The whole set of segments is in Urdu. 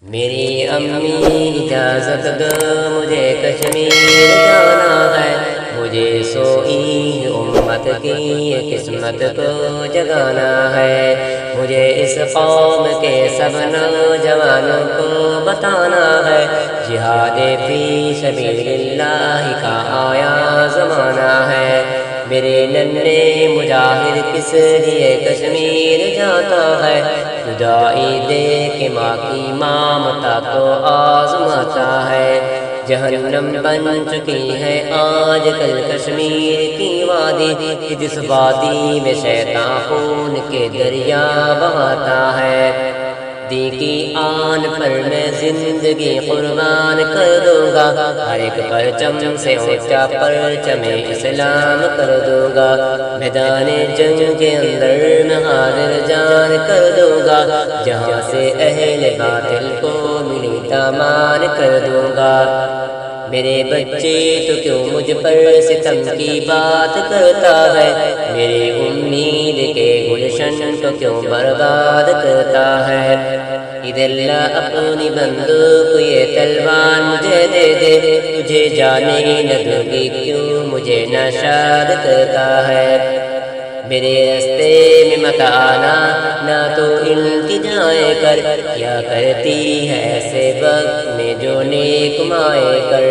میری امی اجازت دو مجھے کشمیر جانا ہے، مجھے سوئی امت کی قسمت کو جگانا ہے، مجھے اس قوم کے سب نوجوانوں کو بتانا ہے، جہاد فی سبیل اللہ کا آیا زمانہ ہے۔ میرے ننھے مجاہد کس لیے کشمیر جاتا ہے، جدائی دے کے ماں کی ممتا کو آزماتا ہے۔ جہنم بن چکی ہے آج کل کشمیر کی وادی، جس وادی میں شیطان خون کے دریا بہاتا ہے۔ دین کی آن پر میں زندگی قربان کر دوں گا، ہر ایک پرچم سے اونچا پرچم اسلام کر دوں گا، میدان جنگ کے اندر میں حاضر جان کر دوں گا، جہاں سے اہل باطل کو ملی دامان کر دوں گا۔ میرے بچے تو کیوں مجھ پر ستم کی بات کرتا ہے، میرے امید کے گلشن کو کیوں برباد کرتا ہے۔ ادھر لا اپنی بندوق یہ تلوار مجھے دے دے، تجھے جانے نہ دوں گی کیوں مجھے ناشاد کرتا ہے۔ میرے راستے میں مت آنا نہ تو التجائے کر، کیا کرتی ہے ایسے وقت میں جو نیک مائے کر،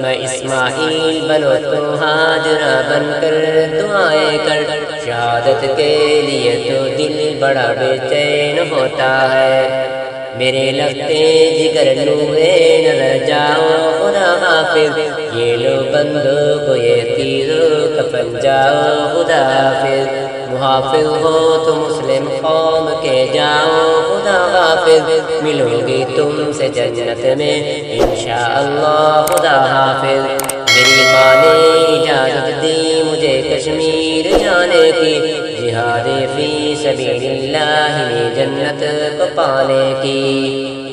میں اسماعیل بنو تو ہاجرہ بن کر دعائیں کر، شہادت کے لیے تو دل بڑا بے چین ہوتا ہے۔ میرے لگتے جگر نورے نظر جاؤ خدا حافظ، یہ لو بندوق یہ تیروں کفن جاؤ خدا حافظ، محافظ ہو تو مسلم قوم کے جاؤ خدا حافظ، ملو گی تم سے جنت میں انشاءاللہ خدا حافظ۔ میری ماں نے اجازت دی مجھے کشمیر جانے کی، جہاد فی سبیل اللہ میں جنت کو پانے کی۔